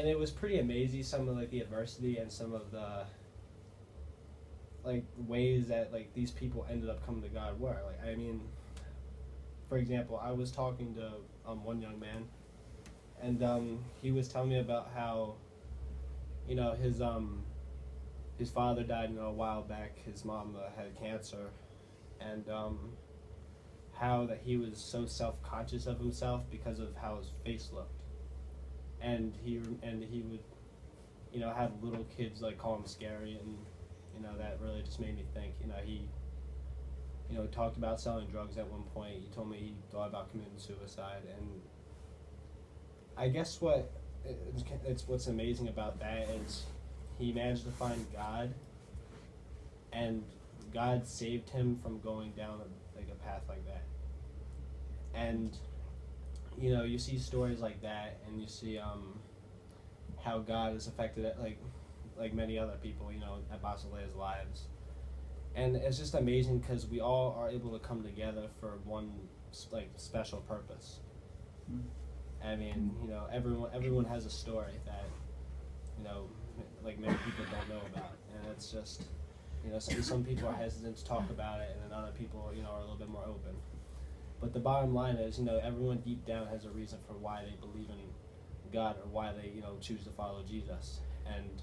and it was pretty amazing, some of like the adversity and some of the like ways that like these people ended up coming to God were. Like, I mean, for example, I was talking to one young man, and he was telling me about how, you know, his father died, you know, a while back. His mom had cancer, and how that he was so self-conscious of himself because of how his face looked, and he would, you know, have little kids like call him scary, and you know that really just made me think. You know, he, you know, talked about selling drugs at one point. He told me he thought about committing suicide, and I guess what's amazing about that is he managed to find God, and God saved him from going down like a path like that. And you know, you see stories like that, and you see how God has affected it, like many other people, you know, at Basilea's lives. And it's just amazing because we all are able to come together for one like special purpose. I mean, you know, everyone has a story that, you know, like many people don't know about, and it's just, you know, some people are hesitant to talk about it, and then other people, you know, are a little bit more open. But the bottom line is, you know, everyone deep down has a reason for why they believe in God or why they, you know, choose to follow Jesus, and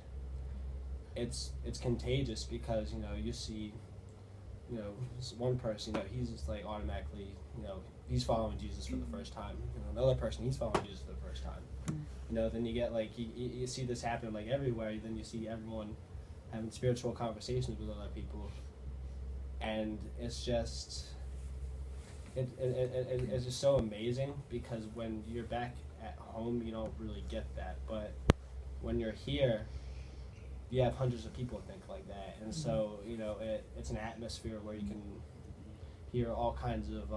it's contagious because, you know, you see, you know, one person, you know, he's just like automatically, you know, he's following Jesus for the first time. You know, another person, he's following Jesus for the first time. You know, then you get like you see this happen like everywhere. Then you see everyone having spiritual conversations with other people, and it's just it's just so amazing because when you're back at home, you don't really get that, but when you're here, you have hundreds of people think like that, and so, you know, it's an atmosphere where you can hear all kinds of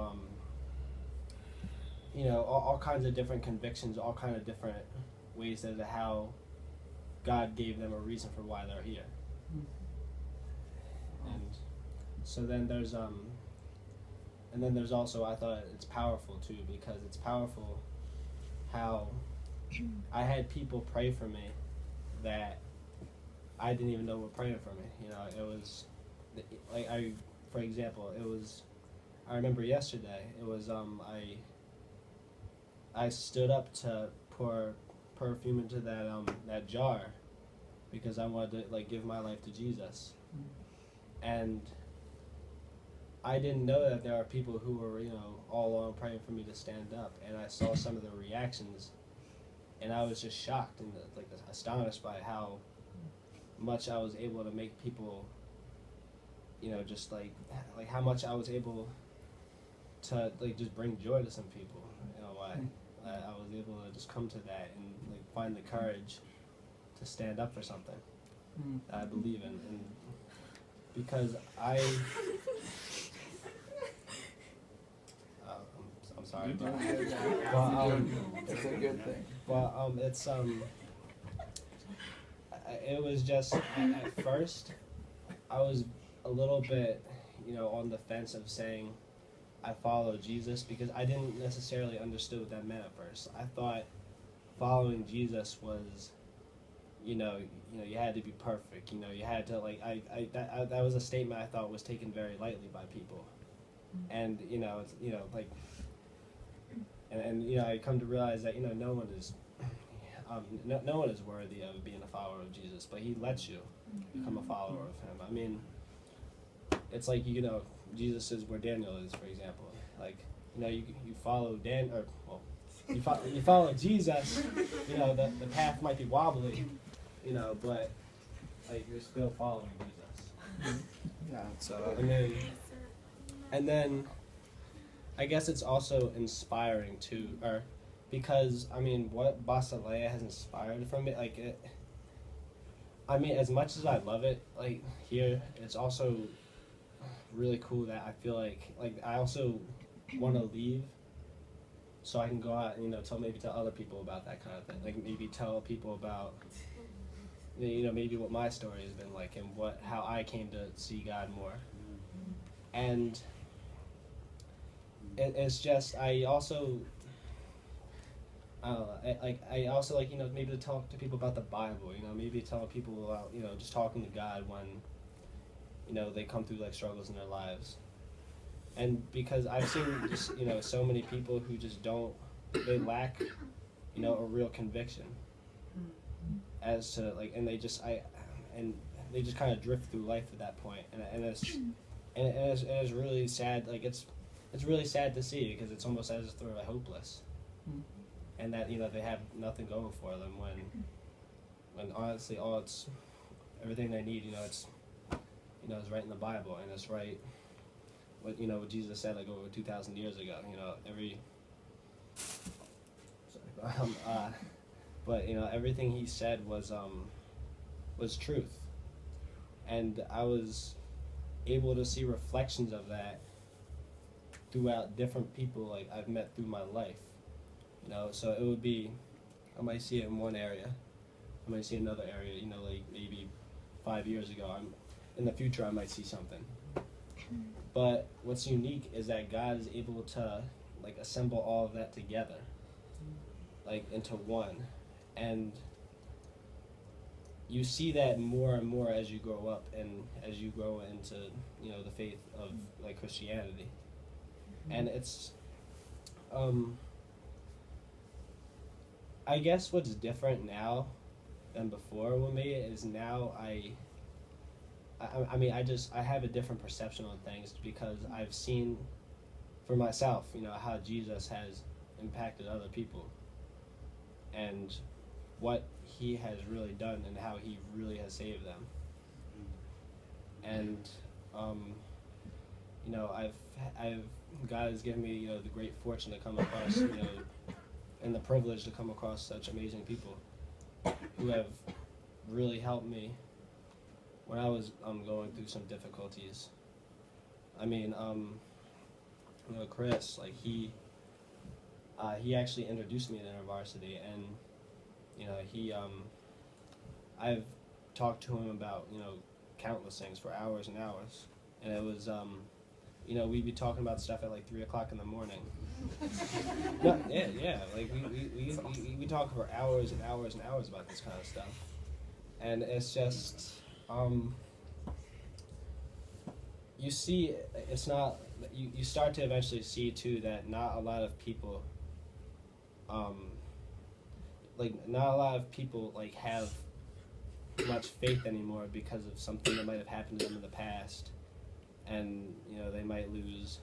you know, all kinds of different convictions, all kinds of different ways as to how God gave them a reason for why they're here. And so then there's and then there's also, I thought it's powerful too, because it's powerful how I had people pray for me that I didn't even know were praying for me. You know, it was like for example, it was, I remember yesterday, it was I stood up to pour perfume into that jar because I wanted to like give my life to Jesus, and I didn't know that there are people who were, you know, all along praying for me to stand up, and I saw some of the reactions, and I was just shocked and like astonished by how much I was able to make people, you know, just like how much I was able to like just bring joy to some people. You know, I was able to just come to that and like find the courage to stand up for something that I believe in, and because I'm sorry, but it's a good thing. But it's it was just at first I was a little bit, you know, on the fence of saying I follow Jesus because I didn't necessarily understand what that meant at first. I thought following Jesus was, you know, you had to be perfect. You know, you had to like that was a statement I thought was taken very lightly by people, and you know, it's, you know, like, and you know, I come to realize that, you know, no one is worthy of being a follower of Jesus, but He lets you become a follower of Him. I mean, it's like, you know, Jesus is where Daniel is, for example. Like, you know, you follow you follow Jesus. You know, the path might be wobbly, you know, but like you're still following Jesus. Yeah. So and then I guess it's also inspiring too, or because I mean, what Basilea has inspired from it, like it. I mean, as much as I love it, like here, it's also really cool that I feel like I also want to leave, so I can go out and, you know, tell other people about that kind of thing. Like maybe tell people about, you know, maybe what my story has been like and how I came to see God more. And it's just, I also, I don't know. I also like, maybe to talk to people about the Bible. Maybe tell people about, just talking to God when they come through like struggles in their lives. And because I've seen just so many people who just don't, they lack a real conviction as to like, and they just kind of drift through life at that point, and it's really sad. Like it's really sad to see, because it's almost as if they're like, hopeless, and that they have nothing going for them when honestly everything they need is right in the Bible, and it's right what Jesus said like over 2,000 years ago. But everything he said was truth, and I was able to see reflections of that throughout different people like I've met through my life. So it would be, I might see it in one area, I might see another area. Like maybe 5 years ago, in the future I might see something. But what's unique is that God is able to like assemble all of that together, like into one. And you see that more and more as you grow up and as you grow into the faith of like Christianity. And it's I guess what's different now than before with me is now I have a different perception on things, because I've seen for myself how Jesus has impacted other people and what he has really done and how he really has saved them. And I've God has given me the great fortune to come across and the privilege to come across such amazing people who have really helped me when I was going through some difficulties. Chris, like he actually introduced me to InterVarsity, and I've talked to him about countless things for hours and hours, and it was we'd be talking about stuff at like 3 o'clock in the morning. No, yeah, like we talk for hours and hours and hours about this kind of stuff, and it's just you see, it's not you start to eventually see too that not a lot of people have much faith anymore because of something that might have happened to them in the past, and they might lose.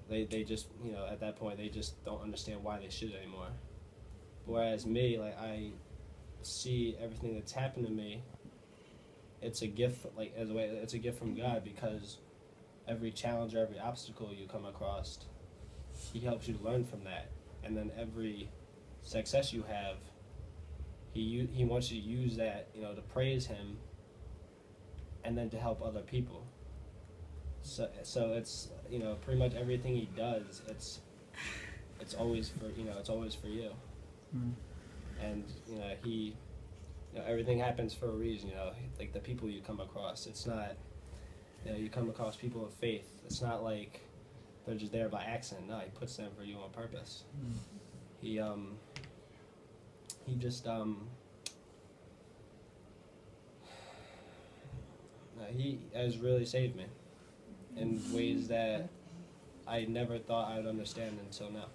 They just at that point they just don't understand why they should anymore. Whereas me, like I see everything that's happened to me, it's a gift, like as a way, it's a gift from God, because every challenge or every obstacle you come across, he helps you to learn from that, and then every success you have, he wants you to use that to praise him, and then to help other people. So it's pretty much everything he does, it's always for you. And he everything happens for a reason. Like the people you come across, it's not you come across people of faith. It's not like they're just there by accident. No, he puts them for you on purpose. He just he has really saved me in ways that I never thought I would understand until now.